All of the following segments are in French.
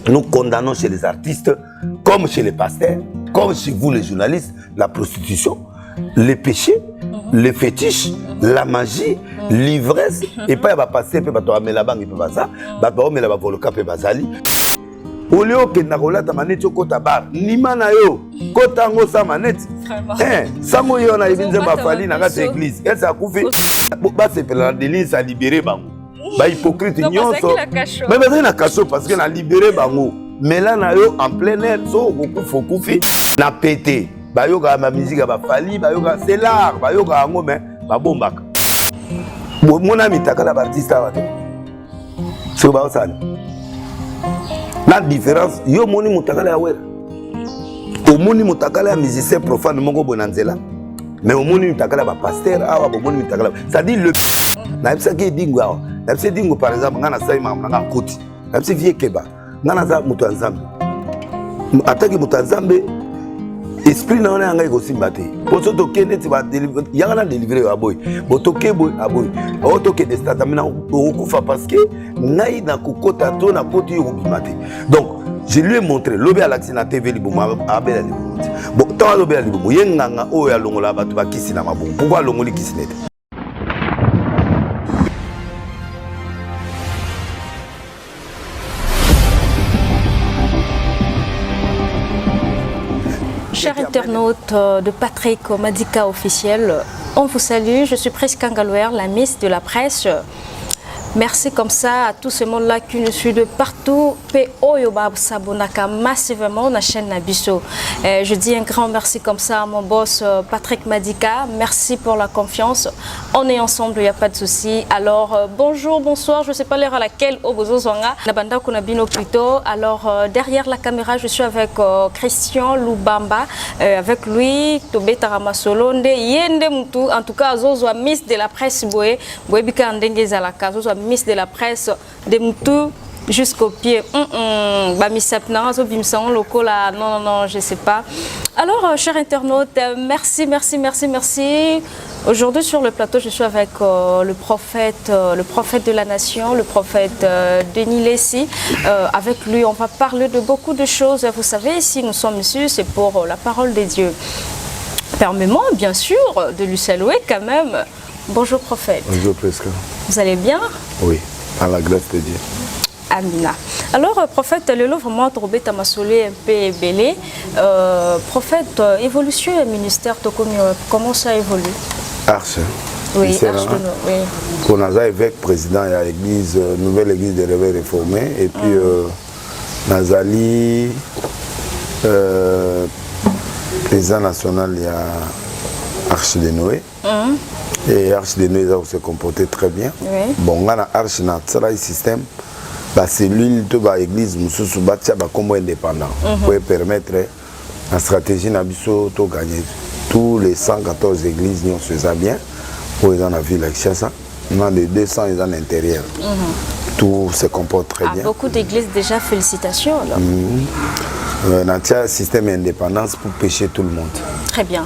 nous condamnons chez les artistes, comme chez les pasteurs, comme chez vous les journalistes, la prostitution, les péchés, les fétiches, la magie, l'ivresse, et pas va passer, peut pas mais la banque, il peut pas ça, bah mais la voloka peut pas zali. Au lieu que na rolata maneti kota bar, ni mana yo, kota ngo sa maneti. Sango yo na ibinze bafali na kata église. Elle ça koufi, ba se pela délice à libérer bango. Ba hypocrite nyonso. Mais ba na kaso parce que na libérer bango. Mais là na yo en plein air, so beaucoup koufi na pété. Ba yo ka ma musique ba fali, ba yo ka c'est l'art, ba yo ka ngo mais ba bombaka. Mon ami takala artiste wa. So ba osani. La différence, yo moni mutakala ya wera. Au moni mutakala ya musicien profane mongo bonanzela. Mais au moni mutakala ba pasteur awa ba moni mutakala. Ça dit le na bisa ke dingo awa. Na bisa dingo par exemple ngana sai mama ngana koti. Na bisa vie keba. Ngana za mutu nzambe. Ataki mutu nzambe esprit na ona ngai ko simbate. Poto to kende ti ba délivrer yanga délivrer wa boy. Boto ke boy aboy. Oto ke destat amina okufa parce que ngai na kokota to na koti yo bimate. Donc je lui ai montré l'obé à l'accès na TV liboma abela liboma. Bon tant l'obé à liboma yenganga o ya longola batu ba kisi na mabongo. Pourquoi longoli kisi net? Chers internautes de Patrick Madika officiel, on vous salue, je suis Prisca Ngalouer, la Miss de la presse. Merci comme ça à tout ce monde-là qui nous suit de partout. P.O. Yoba Sabonaka massivement la chaîne Nabiso. Je dis un grand merci comme ça à mon boss Patrick Madika. Merci pour la confiance. On est ensemble, il n'y a pas de souci. Alors bonjour, bonsoir, je ne sais pas l'heure à laquelle Obozo Zwanga. Nabanda Kunabino plutôt. Alors derrière la caméra, je suis avec Christian Lubamba. Avec lui, Tobé Taramasolonde, Yende Moutou. En tout cas, Zozo Miss de la presse Boé. Boé Bika Ndenge Zalaka. Zozo Miss de la presse de Moutou jusqu'au pied. Non, je sais pas. Alors, chers internautes, merci. Aujourd'hui, sur le plateau, je suis avec le prophète de la nation, le prophète Denis Lessi. Avec lui, on va parler de beaucoup de choses. Vous savez, si nous sommes ici, c'est pour la parole de Dieu. Permets-moi, bien sûr, de lui saluer quand même. Bonjour prophète. Bonjour Prisca. Vous allez bien? Oui, par la grâce de Dieu. Amina. Alors prophète, le lot vraiment trouvé Tamasolé un peu belé. Prophète, évolution et ministère, comment ça évolue? Arche. Oui, Arche de nous, oui. On a évêque président à l'église, nouvelle église des réveils réformés. Et puis Nazali, président national, il y a Arche de Noé. Et Arche de Noé se comportait très bien. Oui. Bon, on a Arche dans le système. La cellule de l'église, nous sommes indépendants pour permettre la stratégie de gagner. Tous les 114 églises, nous faisons bien. Pour les gens dans la ville avec Chassa. On a les 200 à l'intérieur. Tout se comporte très bien. Beaucoup d'églises déjà, félicitations. On a un système d'indépendance pour pêcher tout le monde. Très bien.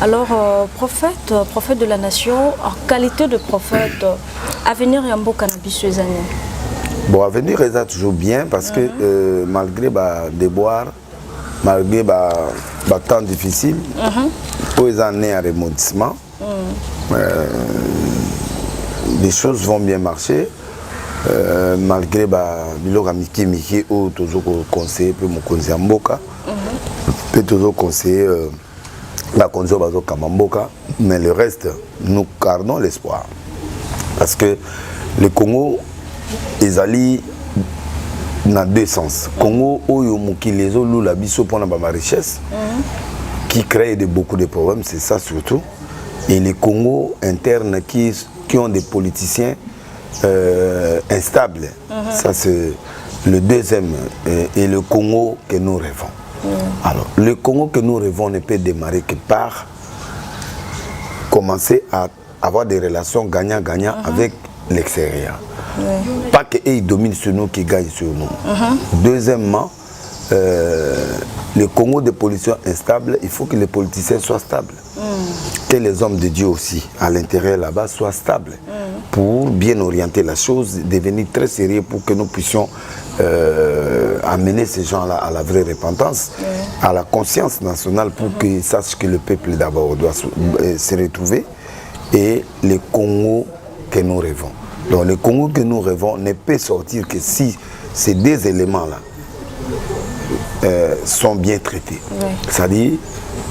Alors, prophète de la nation, en qualité de prophète, avenir et un beau cannabis ces années. Bon, avenir est toujours bien parce que malgré les déboires, malgré les temps difficiles, pour les années à remodissement, les choses vont bien marcher. Malgré Miki ou toujours conseiller pour mon conseiller Mboka, peut toujours conseiller la conseiller Bazo Kamamboka, mais le reste, nous gardons l'espoir. Parce que le Congo, ils allaient dans deux sens. Congo, les autres, la biso pour ma richesse, qui crée beaucoup de problèmes, c'est ça surtout. Et les Congo internes qui ont des politiciens instables. Ça c'est le deuxième. Et le Congo que nous rêvons. Alors, le Congo que nous rêvons ne peut démarrer que par commencer à avoir des relations gagnant-gagnant avec l'extérieur. Pas qu'ils dominent sur nous, qui gagnent sur nous. Deuxièmement, le Congo des politiciens instables, il faut que les politiciens soient stables. Que les hommes de Dieu aussi, à l'intérieur là-bas, soient stables. Pour bien orienter la chose, devenir très sérieux pour que nous puissions amener ces gens-là à la vraie repentance, à la conscience nationale pour qu'ils sachent que le peuple d'abord doit se retrouver et le Congo que nous rêvons. Donc le Congo que nous rêvons ne peut sortir que si ces deux éléments-là sont bien traités. C'est-à-dire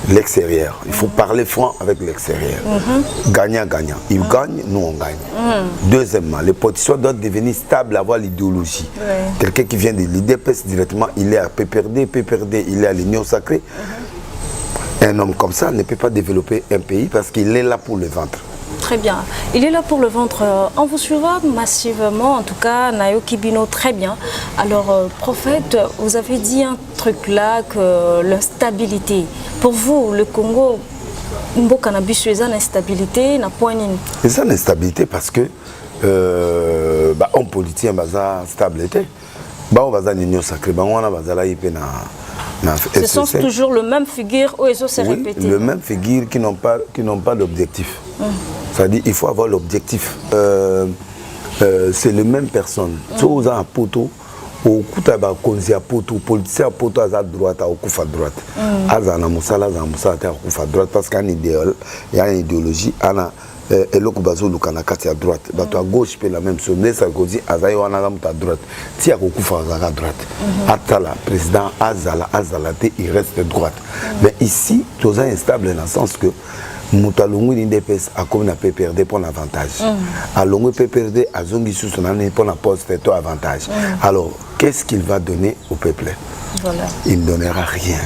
l'extérieur. Il faut parler franc avec l'extérieur. Gagnant-gagnant. Ils gagnent, nous on gagne. Deuxièmement, les politiciens doivent devenir stables, avoir l'idéologie. Quelqu'un qui vient de l'IDPS directement, il est à PPRD, il est à l'Union sacrée. Un homme comme ça ne peut pas développer un pays parce qu'il est là pour le ventre. Très bien. Il est là pour le ventre. On vous suivra massivement, en tout cas, Nayo Kibino, très bien. Alors, prophète, vous avez dit un truc là, que l'instabilité. Pour vous, le Congo, Mboka na biso eza instabilité, na point nini? C'est une instabilité parce que on politicien baza stabilité. On baza l'union sacrée, on a baza là ce sont toujours le même figure où ils ont se répéter. Le même figure qui n'ont pas d'objectif. C'est-à-dire il faut avoir l'objectif. C'est les mêmes personnes. Si vous avez un poteau, au Koutaba Konzi à poteau, politicien à poteau à droite, au Koufa droite. Azana Moussala, à Koufa droite parce qu'il y a un idéal, il y a une idéologie, et l'autre bazo lukanakati à droite. Bato à gauche peut la même chose. Mais ça cause Azaï Wanagam à droite. Si à Koufa à droite. Atala président Azala il reste droite. Mais ici, tout ça est instable dans le sens que Moutalungu l'IDPS a comme un PPRD pour l'avantage. À Longu PPRD a Zongi sous son année pour la poste et avantage. Alors, qu'est-ce qu'il va donner au peuple? Voilà. Il ne donnera rien.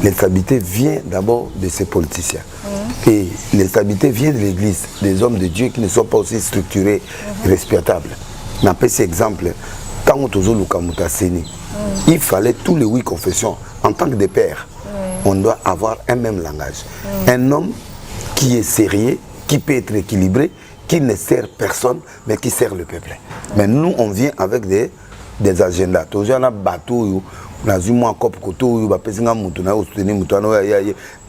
L'instabilité vient d'abord de ces politiciens. Et l'instabilité vient de l'Église, des hommes de Dieu qui ne sont pas aussi structurés et respectables. On cet exemple, quand il fallait tous les 8 confessions, en tant que des pères, on doit avoir un même langage. Un homme qui est sérieux, qui peut être équilibré, qui ne sert personne, mais qui sert le peuple. Mais nous, on vient avec des agendas. Toujours on a bateau, on a eu moins cop koto, on a pesé un mouton, on a soutenu mouton, on a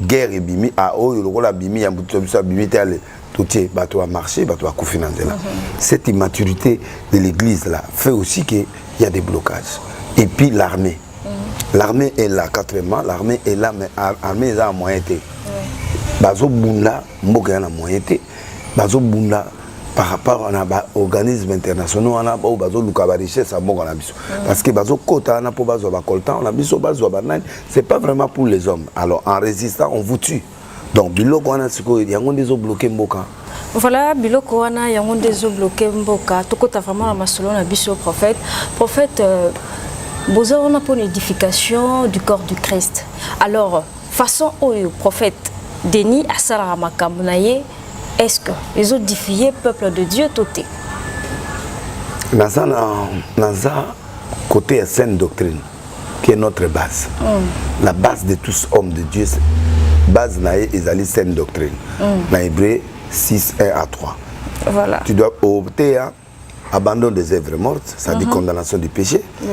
guerre et bimi, à oh, on a bimi, on a bimi, tout est bateau à marcher, bateau à couffinanter là. Cette immaturité de l'église là fait aussi qu'il y a des blocages. Et puis l'armée. L'armée est là, quatrièmement, l'armée est là, mais l'armée est là en moyenneté. Bazo Bunda, Mboka na moyenneté. Bazo Bunda, par rapport à organismes internationaux, on a Bazo Lukaba richesse à Mboka na biso. Parce que Bazo Kota, on a pour Bazo Bakolta, on a biso Bazo Banane, c'est pas vraiment pour les hommes. Alors en résistant, on vous tue. Donc, Biloko wana siko, il y a des eaux bloquées Mboka. Voilà, Biloko wana, il y a des eaux bloquées Mboka. Tout côté vraiment la masolon na biso prophète. Prophète, Boza on a pour l'édification du corps du Christ. Alors, façon au prophète Denis Asala Makamnaye, est-ce que les autres défiés peuple de Dieu toté? Naza côté saine doctrine, qui est notre base. La base de tous hommes de Dieu, base naïe et saine doctrine. Dans Hébreu 6, 1 à 3. Voilà. Tu dois opter à abandon des œuvres mortes, ça dit condamnation du péché. Tu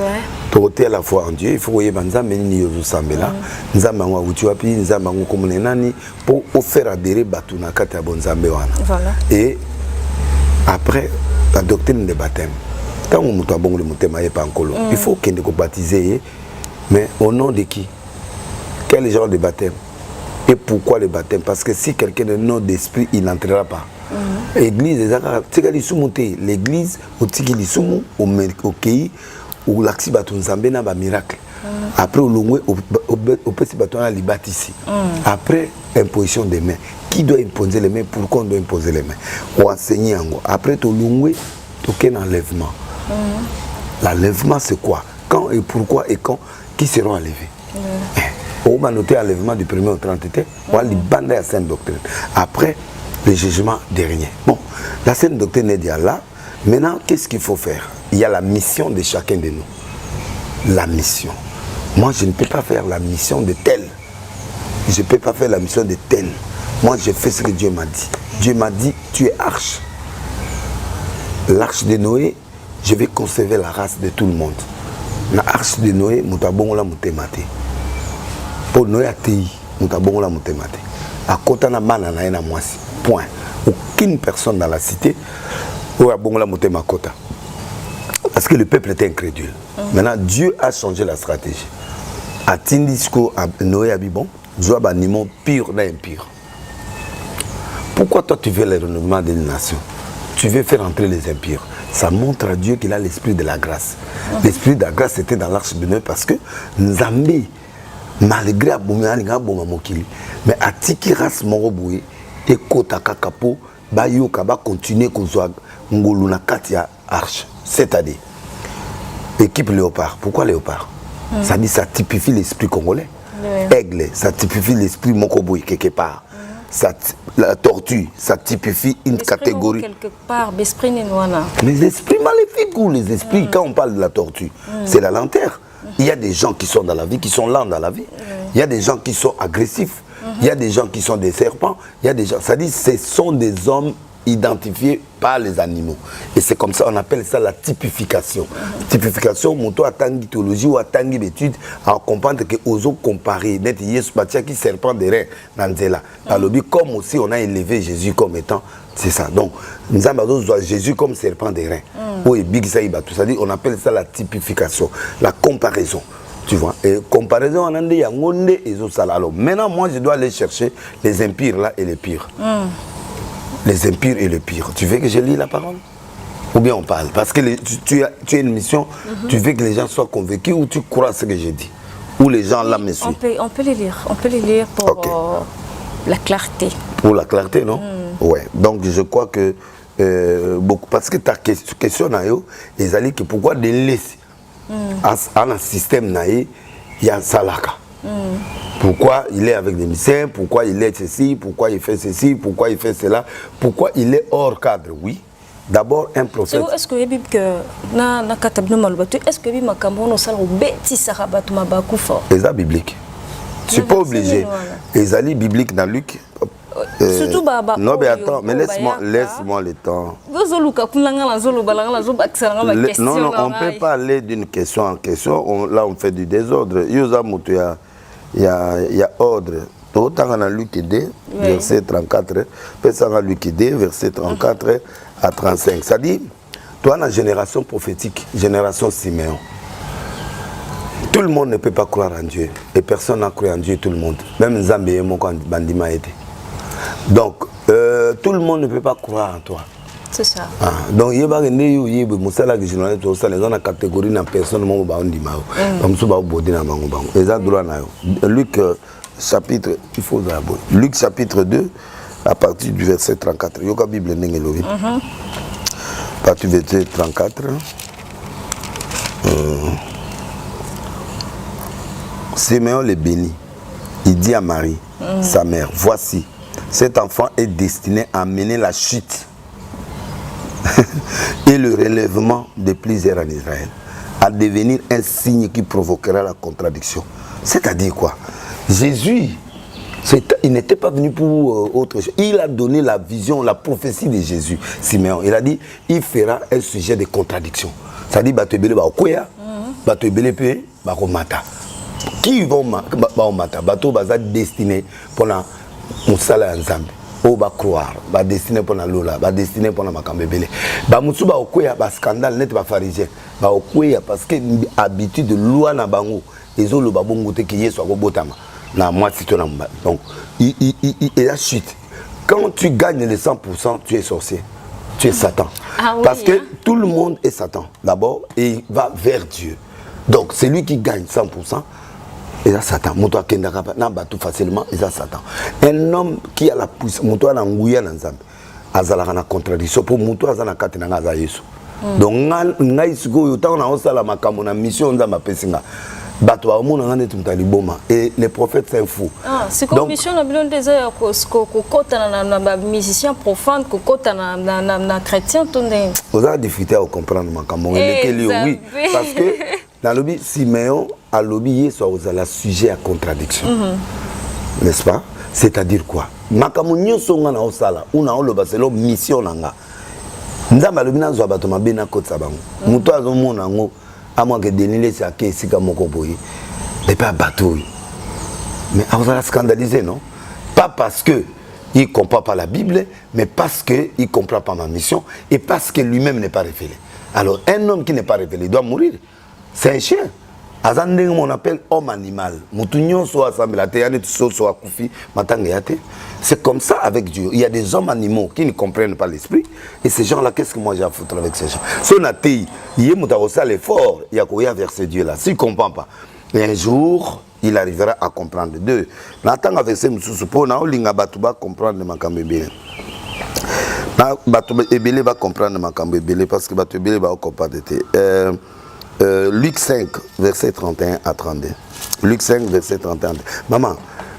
dois opter à la foi en Dieu. Il faut que Nzambe ni yozo sambela. Nzambe ngwa utuapi, Nzambe ngwa komune nani pour faire adhérer batu na kati ya bonzambe wana. Voilà. Et après la doctrine de baptême. Quand on muta bongo le mutema pas encore. Il faut qu'il ne baptiser, mais au nom de qui? Quel genre de baptême? Et pourquoi le baptême? Parce que si quelqu'un n'a nom d'esprit, il n'entrera pas. L'église, l'église, au pays où l'axi baton zambé n'a pas miracle. Après, au petit bâton, on a ici. Après, imposition des mains. Qui doit imposer les mains? Pourquoi on doit imposer les mains? On enseigne en gros. Après, tu as un enlèvement. L'enlèvement, c'est quoi? Quand et pourquoi et quand? Qui seront enlevés? On va noter l'enlèvement du 1er au 30 été. On va libérer la sainte doctrine. Après, le jugement dernier. Bon, la sainte doctrine est déjà là. Maintenant, qu'est-ce qu'il faut faire? Il y a la mission de chacun de nous. La mission. Moi, je ne peux pas faire la mission de tel. Je ne peux pas faire la mission de tel. Moi, je fais ce que Dieu m'a dit. Dieu m'a dit, tu es arche. L'arche de Noé, je vais conserver la race de tout le monde. La arche de Noé, moutabongola moutemate. Pour Noé a tei, moutabongola moutemate. À côté de la na mwasi. Point. Aucune personne dans la cité où a bongola moutemakota. Parce que le peuple était incrédule. Maintenant, Dieu a changé la stratégie. À Tindisco, à Noé Abibon, Dieu a banni pur et impur. Pourquoi toi tu veux le renouvellement des nations? Tu veux faire entrer les impurs. Ça montre à Dieu qu'il a l'esprit de la grâce. L'esprit de la grâce était dans l'arche de Noé parce que Nzambé, malgré Mokili, mais à Tiki Ras Moroboué, et Kotaka Kapo, Bayo Kaba continuer Kozouag, Ngoluna Katia Arche. C'est-à-dire, équipe léopard. Pourquoi léopard? Ça dit ça typifie l'esprit congolais. Aigle, ça typifie l'esprit Mokoboui quelque part. La tortue, ça typifie une catégorie. Quelque part, l'esprit Ninoana. Les esprits maléfiques ou les esprits, quand on parle de la tortue, c'est la lanterne. Il y a des gens qui sont dans la vie, qui sont lents dans la vie. Il y a des gens qui sont agressifs. Il y a des gens qui sont des serpents. Il y a des gens, ça dit, ce sont des hommes identifiés par les animaux. Et c'est comme ça, on appelle ça la typification. Typification, mon tour à tangi théologie ou à tangi d'études, à comprendre que oso comparer, d'être Yesu Batia qui serpent des reins dans Zela. Comme aussi on a élevé Jésus comme étant, c'est ça. Donc, nous avons Jésus comme serpent des reins. Oui, Big Saïba, tout ça dit, on appelle ça la typification, la comparaison. Tu vois, et comparaison, on a dit, alors maintenant, moi, je dois aller chercher les impires là et les pires. Les impires et les pires. Tu veux que je lis la parole? Ou bien on parle? Parce que tu as une mission, tu veux que les gens soient convaincus ou tu crois ce que j'ai dit? Ou les gens là me suivent? On peut les lire. On peut les lire pour la clarté. Pour la clarté, non? Ouais. Donc je crois que beaucoup. Parce que ta question, ils allaient que pourquoi de laisser un système naïf, il y a un salaka. Pourquoi il est avec des médecins, pourquoi il est ceci, pourquoi il fait ceci, pourquoi il fait cela, pourquoi il est hors cadre, oui. D'abord, un prophète. Est-ce que est-ce que c'est biblique. Je ne suis pas obligé. Les bibliques dans Luc. Non, mais attends, mais laisse-moi le temps. Non, on ne peut pas aller d'une question en question. Là, on fait du désordre. Il y a ordre. Autant dans Luc 2, verset 34, puis ça dans Luc 2, verset 34 à 35. Ça dit, toi, dans la génération prophétique, génération Siméon, tout le monde ne peut pas croire en Dieu. Et personne n'a cru en Dieu, tout le monde. Même Zambé et mon bandima était. Donc, tout le monde ne peut pas croire en toi. C'est ça. Donc, il y a des gens qui ont une catégorie de personnes qui ont Luc chapitre, il faut Luc chapitre 2, à partir du verset 34. Il y a la Bible à partir du verset 34. Siméon le bénit. Il dit à Marie, sa mère, voici, cet enfant est destiné à mener la chute et le relèvement de plusieurs en Israël, à devenir un signe qui provoquera la contradiction. C'est-à-dire quoi? Jésus, il n'était pas venu pour autre chose. Il a donné la vision, la prophétie de Jésus. Siméon, il a dit, il fera un sujet de contradiction. C'est-à-dire, qui vont mata? Bateau va destiné pour la Moussala Nzambe. O va croire, va destiné pour la Lola, va destiné pour la Makambebele. Ba musu ba okoya ba scandale net ba pharisien. Ba okoya parce que habitude de loi na bango, ezo lo ba bongo te ki yeso ko botama. Na moi si na mba. Donc il la chute. Quand tu gagnes les 100%, tu es sorcier. Tu es Satan. Ah oui, parce que tout le monde est Satan d'abord et il va vers Dieu. Donc c'est lui qui gagne 100%. Et ça Satan, moto kendaka na batu facilement, et ça Satan. Un homme qui a la puissance, moto na nguya na nzambe, azala na contradiction pour moto azana kati na ngaza Yesu. Donc ngai siko yo ta na osala makambo na mission nzamba pesinga. Bato ba omona ngane tumtali boma et les prophètes c'est fou. Ah, c'est comme mission na bilon des heures ko kota na musicien profane ko kota na chrétien tonde. Vous avez difficulté à comprendre makambo oui parce que dans le but Siméon a lobbyé soit aux la sujet à contradiction. N'est-ce pas? C'est-à-dire quoi? Makambo nyonso ngana osala una oloba c'est lo mission nanga. Nzamba lobina zo bato mabena kotsa bango. Muto azomona ngo à moins que Denilé c'est à qui c'est comme Mokoboy, mais pas bateau. Mais on va scandaliser, non? Pas parce que il ne comprend pas la Bible, mais parce qu'il ne comprend pas ma mission et parce que lui-même n'est pas révélé. Alors, un homme qui n'est pas révélé doit mourir. C'est un chien. Azandeng, on appelle homme animal. C'est comme ça avec Dieu. Il y a des hommes animaux qui ne comprennent pas l'esprit. Et ces gens-là, qu'est-ce que moi j'ai à foutre avec ces gens? Si on a dit, il y a l'effort, il y a quoi vers ce Dieu-là. S'il ne comprend pas, et un jour, il arrivera à comprendre. Deux, n'attend avec ces moussous, pour n'a comprendre ma cambébé. Ebele va comprendre ma cambébé parce que Ebele va comprendre. Luc 5, verset 31 à 32. Luc 5, verset 31. Maman,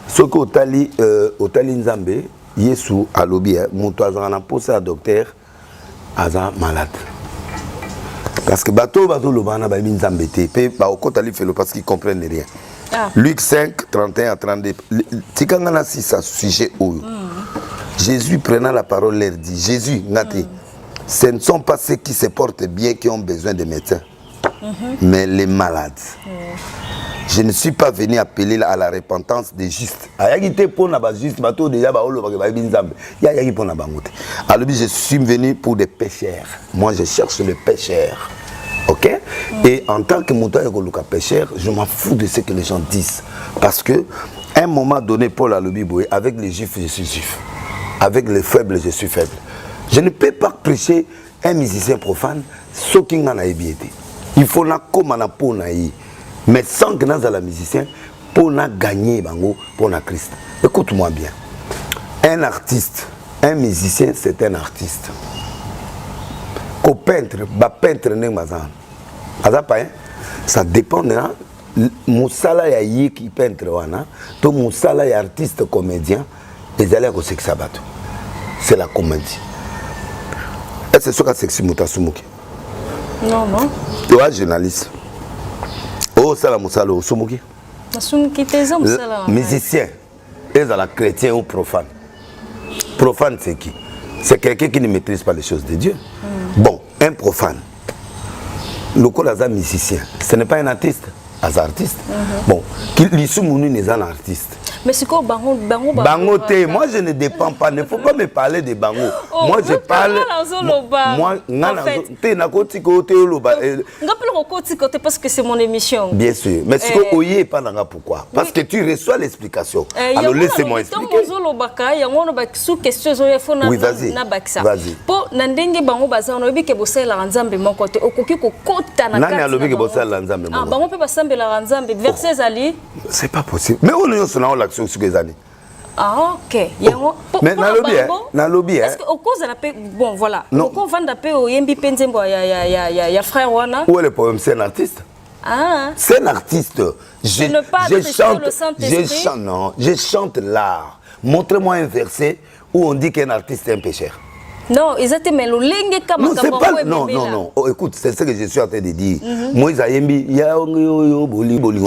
ce que Otali Nzambe, Yesu alobi, monto azana posé à docteur, aza malade. Parce que bateau lobana ba Nzambe te, pe ba okotali felo parce qu'ils comprennent rien. Luc 5, 31 à 32. Tikangana si ça sujet où Jésus prenant la parole leur dit, Jésus, Nati, ce ne sont pas ceux qui se portent bien qui ont besoin de médecins. Mais les malades. Je ne suis pas venu appeler à la repentance des justes. Alors, je suis venu pour des pécheurs. Moi, je cherche les pécheurs. Ok? Et en tant que pécheur, je m'en fous de ce que les gens disent. Parce que, à un moment donné, Paul a le Bible, avec les juifs, je suis juif. Avec les faibles, je suis faible. Je ne peux pas prêcher un musicien profane, ce qui en a été. Il faut na comme na pona yi, mais sans que nous la musicien pour na gagner bango pour na Christ. Écoute-moi bien. Un artiste, un musicien, c'est un artiste. Qu'au peintre, peintre ne mazan. Ça dépend de musala ya yi qui peintre wana, to musala ya artiste comédien, les allez au sexe sabato. C'est la comédie. Est-ce que c'est ça sexy mutasumuki? Non, non. Toi, journaliste. Oh, ça la moussala, au soumuki. Musicien. Ils sont chrétiens ou profanes. Profane, c'est qui? C'est quelqu'un qui ne maîtrise pas les choses de Dieu. Bon, un profane. Le col musicien, ce n'est pas un artiste, un artiste. Bon, l'issue n'est pas un artiste. Mais c'est quoi Bango? Bangote, moi je ne dépends pas, ne faut pas me parler de Bango. Moi je parle. Moi, parce que c'est mon émission. Bien sûr, mais ce que Oye pas dans pourquoi? Parce que tu reçois l'explication. Alors laissez-moi expliquer. Oui, vas-y. Vas-y. Pour Nandenge Bango Baza, on a vu que Bossé la Ranzambe mon côté. Okoki ko kota na. Nani a lobi que Bossé la Ranzambe. Ah, Bango peut pas sambe la Ranzambe. Verset Ali. C'est pas possible. Mais on est sur l'action sur les années. Ah, ok. Mais na lobby, est-ce que au cause de la paix, bon voilà. Au on vend la paix au Yembi Penzembo, il y a frère Wana. Où est le problème? C'est un artiste. Ah. C'est un artiste. Je chante l'art. Montrez-moi un verset où on dit qu'un artiste est un pécheur. Non, ils étaient mais non, c'est pas. Non, non, non. Oh, écoute, c'est ce que je suis en train de dire. Moi, Yembi, il y a on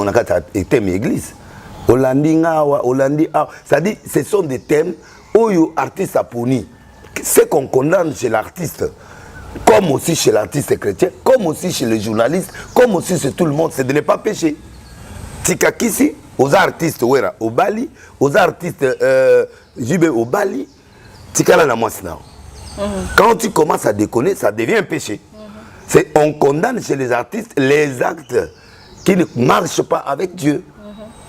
a été une église. Hollandi, c'est-à-dire, ce sont des thèmes où les artistes a puni. Ce qu'on condamne chez l'artiste, comme aussi chez l'artiste chrétien, comme aussi chez les journalistes, comme aussi chez tout le monde, c'est de ne pas pécher. Tikakisi, aux artistes au Bali, aux artistes au Bali, Tikala la Moisna. Quand tu commences à déconner, ça devient un péché. On condamne chez les artistes les actes qui ne marchent pas avec Dieu.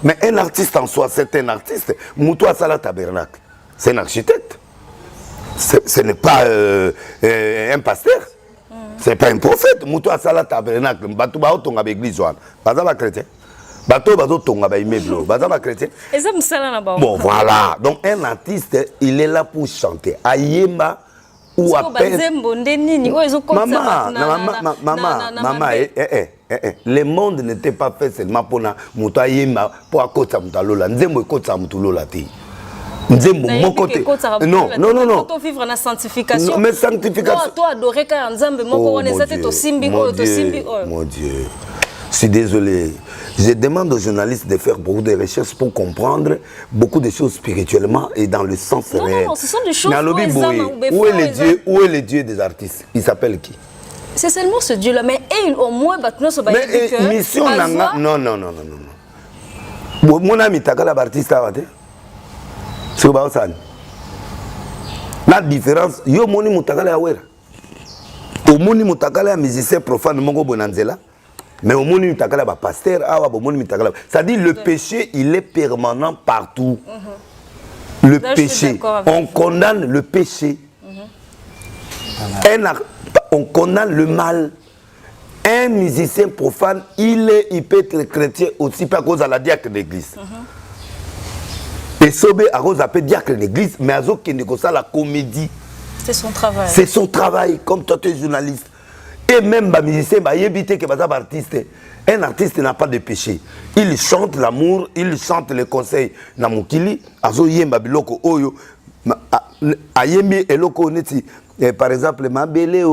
Mais un artiste en soi, c'est un artiste. Moutoua Sala Tabernacle, c'est un architecte. Ce n'est pas un pasteur. Ce n'est pas un prophète. Moutoua Sala Tabernacle, Batouba Otonga Église, Bazaba chrétien. Batouba Otonga immeuble, Bazaba chrétien. Bon, voilà. Donc un artiste, il est là pour chanter. Ayemba ou à peine. Maman, le monde n'était pas fait seulement pour Moutayema, pour à côté de Moutalola. Nzembo est côté de Moutalola. Nzembo, mon côté. Non, non, non, non. Pour vivre la sanctification. Mais sanctification. Toi, adorer quand Nzembo, mon Dieu. Je suis désolé. Je demande aux journalistes de faire beaucoup de recherches pour comprendre beaucoup de choses spirituellement et dans le sens réel. Non, non, ce sont des choses. Où est le Dieu des artistes? Il s'appelle qui? C'est seulement ce Dieu-là, mais au moins, mais mission nanga, non, non, non, non, non. Mon ami Takala Bartiste Avate. C'est quoi ça? La différence, yo moni Mutakala Awera. au moni mutakala ya musicien profane mongo bonanzela mais au moni mutakala ba pasteur awa au moni mutakala c'est-à-dire le péché il est permanent partout. Le péché, on condamne le péché. On condamne le mal. Un musicien profane, il peut être chrétien aussi par cause de la diacre de l'église. Et Sobé a cause de diacre de l'église, mais Azo qui n'est ça la comédie. C'est son travail. C'est son travail, comme toi tu es journaliste. Et même un musicien, il éviter que un artiste. Un artiste n'a pas de péché. Il chante l'amour, il chante les conseils. Namukili, Azo yemba biloko oyo, ayembi eloko neti. Par exemple, Mabélé,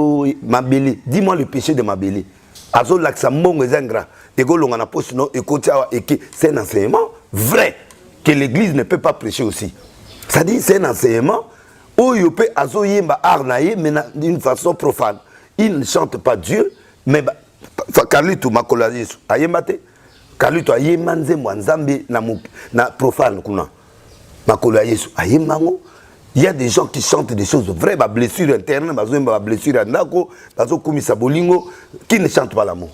dis-moi le péché de Mabélé. Azo laksa mongo zengra. Ego longana posino ekotia et que c'est un enseignement vrai que l'église ne peut pas prêcher aussi. Ça dit c'est un enseignement oyo pe azo yemba arnaye mais d'une façon profane. Il ne chante pas Dieu, mais Carlito makola Yesu ayembate Carlito ayemanze mwanzambe na profane kuna makola Yesu ayemango. Il y a des gens qui chantent des choses vraies, ma blessure interne, ma blessure andako, bazo komisa bolingo, qui ne chantent pas l'amour,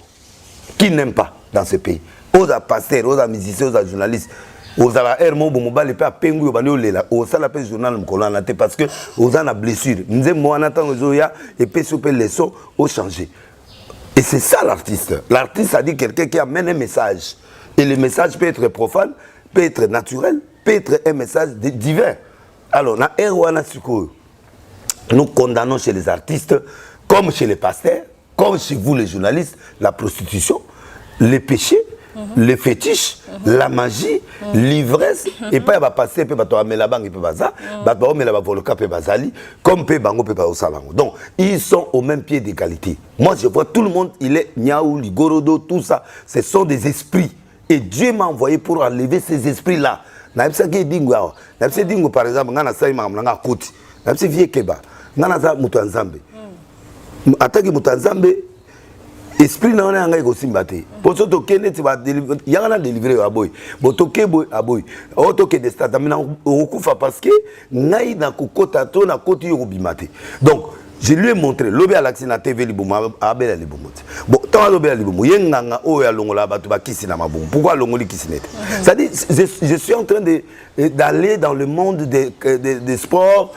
qui n'aiment pas dans ce pays. Aux pasteurs, aux musiciens, aux journalistes, aux hermo bomoba le pa pengu bani olela, aux sala pe journal mkolana te parce que aux ana blessure. Nze mo na tango zoya et pe sope leçon au changer. Et c'est ça l'artiste. L'artiste a dit quelqu'un qui amène un message. Et le message peut être profane, peut être naturel, peut être un message divin. Alors, nous condamnons chez les artistes, comme chez les pasteurs, comme chez vous les journalistes, la prostitution, les péchés, les fétiches, la magie, l'ivresse, et pas va passer, donc, ils sont au même pied d'égalité. Moi, je vois tout le monde, il est Niaou, Ligorodo, tout ça, ce sont des esprits. Et Dieu m'a envoyé pour enlever ces esprits-là. Par exemple, ngana sai mam nga koti. Na bisi vie keba. Ngana za mutu nzambe. Ataki mutu nzambe esprit na ona nga ikosimba te. Poto to kende ti ba délivrer, yanga délivrer aboy. Boto kebo aboy. Oto ke de stade mina okufa parce que ngai na kokota to na koti yo bimate. Donc je lui ai montré l'obé à l'accès na TV libuma abela libuma. Bon, tant l'obé libuma yenganga o ya longola batu ba kisi na mabum. Pourquoi longoli kisi net? Ça dit je suis en train d'aller dans le monde des sports,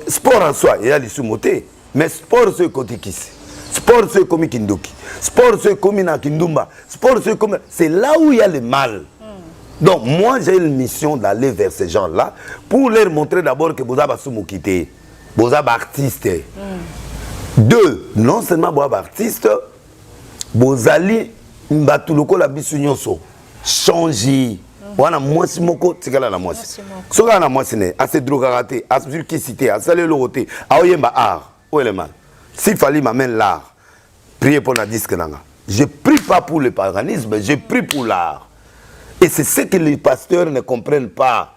sport en soi, il y a les sous-motés, mais sport c'est côté kisi. Sport c'est comme kindoki. Sport c'est comme na kindumba. Sport c'est comme c'est là où il y a le mal. Donc moi j'ai une mission d'aller vers ces gens-là pour leur montrer d'abord que vous avez soumokité. Vous êtes artiste. Deux, non seulement vous êtes artiste, vous allez la bisunyoso changer. Wana mwasi moko tikala na mwasi. Soka na mwasi ne, assez drogarate, assez vulkicité, assez loroté, aoyemba art. Où est le mal? S'il fallait m'amener l'art, priez pour la disque nanga. Je prie pas pour le paganisme, je prie pour l'art. Et c'est ce que les pasteurs ne comprennent pas.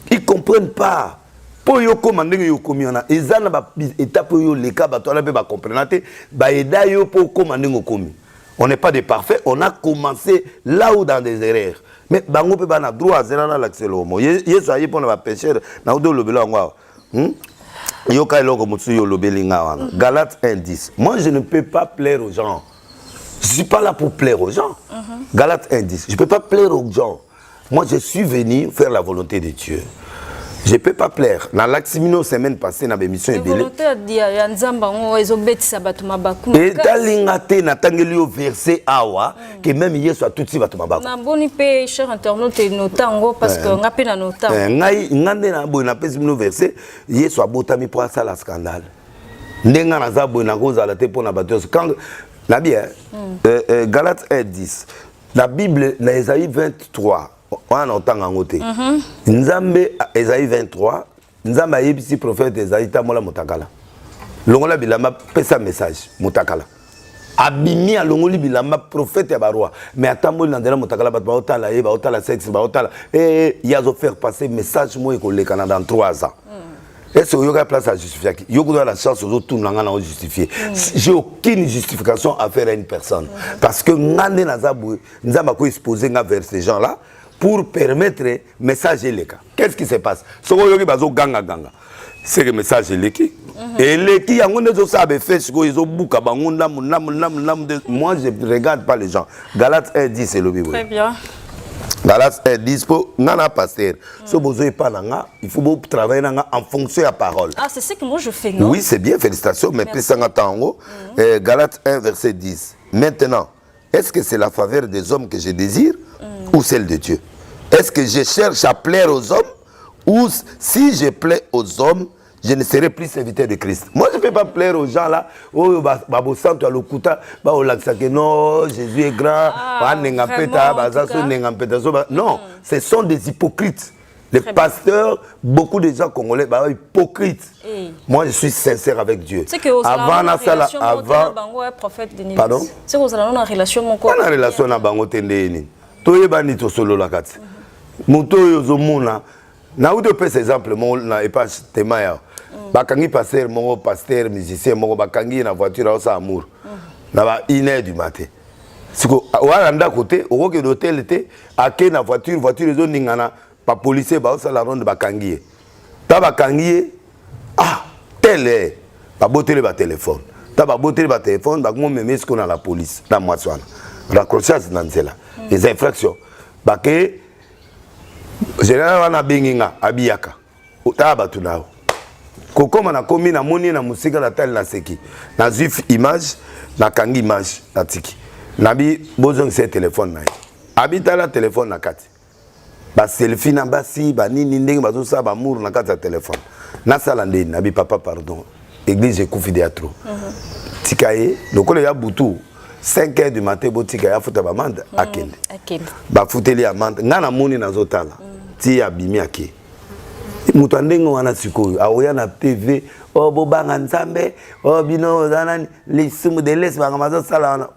Ils comprennent pas. Po yo komandenge yo komiona ezana ba étape yo leka ba tola pe ba comprendre ba eda yo po komandenge komi. On n'est pas des parfaits, on a commencé là où dans des erreurs. Mais bango pe ba na droit zela na l'accès lomo. Yesu ayi pona ba pécheur na odo lobela ngwa. Yo ka eloko mutsu yo lobeli nga. Galates 1:10. Moi je ne peux pas plaire aux gens. Je suis pas là pour plaire aux gens. Galates 1:10. Je peux pas plaire aux gens. Moi je suis venu faire la volonté de Dieu. Je ne peux pas plaire. Dans l'aximino semaine passée, dans l'émission Ebele. Et talingate na tangeli au verset awa que même hier soit tout si batumaba. Na boni pe cher internaute notango parce que ngape na notango. Ngai ngande na bo na pesi no verset hier soit botami pour ça la scandale. Ndenga na za bo na goza la te pona batos quand la bien Galates 1:10. La Bible dans Ésaïe 23 on entend en côté. Nzambe Esaïe 23, Nzambe ayebisi prophète Esaïe tamola mutakala. Longola bilamba pesa message mutakala. Abimi a longoli bilamba prophète ya barwa, mais atamoli ndela mutakala bat ba otala yeba otala sexe ba otala yazo faire passer message moi ko le Canada dans 3 ans. Est-ce qu'il y a place à justifier? Il y a la chance aux autres de justifier. J'ai aucune justification à faire à une personne. Parce que nous avons exposé vers ces gens-là pour permettre message les cas. Qu'est-ce qui se passe? c'est le message de l'équipe. Et l'équipe, moi je ne regarde pas les gens. Galates 1:10 c'est le Bible. Très bien. Galates 1:10 pour nana pasteur. Si vous n'avez pas il faut travailler en fonction de la parole. Ah, c'est ce que moi je fais, non? Oui, c'est bien, félicitations, mais plus en haut. Galates 1, verset 10. Maintenant, est-ce que c'est la faveur des hommes que je désire ou celle de Dieu? Est-ce que je cherche à plaire aux hommes ou si je plais aux hommes, je ne serai plus serviteur de Christ? Moi, je ne peux pas plaire aux gens là. Oh, non, Jésus est grand. Non, ce sont des hypocrites. Les pasteurs, beaucoup de gens congolais, hypocrites. Moi, je suis sincère avec Dieu. C'est que vous avez une relation avec prophète Denis. Pardon? C'est que vous avez une relation avec une relation avec Bango Tendeni. Toyebani to solo la kati. Muto yozomuna. Na ou de pes exemple mon na et pas témoin. Bakangi pasteur, mon pasteur, musicien, mon bakangi na voiture au sa amour. Na ba 1h du matin. Siko wala côté, au que l'hôtel était à na voiture les ningana. Pas policier ba ça la ronde bakangi. Ta bakangi tel est ba botter ba téléphone. Ta ba botter ba téléphone ba mo même ce qu'on a la police dans moi soir. Raccrochage dans cela. Les infractions. Ba que général wana benginga abiyaka. Ta ba tunao. Kokoma na komi na moni na musika na tel na seki. Na zif image na kangi image na tiki. Nabi bozong ce téléphone na. Habita la téléphone na kati. Ba selfie na basi ba nini ndenge bazo sa ba mour na kati ya téléphone. Na sala ndeni nabi papa pardon. Église ekufide ya trop. Tikaye lokole ya butu 5h du matin botika ya futa ba manda akende. Ba futeli ya manda ngana moni na zotala. Ti ya bimi ake. Mutu ndenge wana sikoyo aoya na TV o bobanga nzambe o bino zanani lisumu de les banga mazo sala wana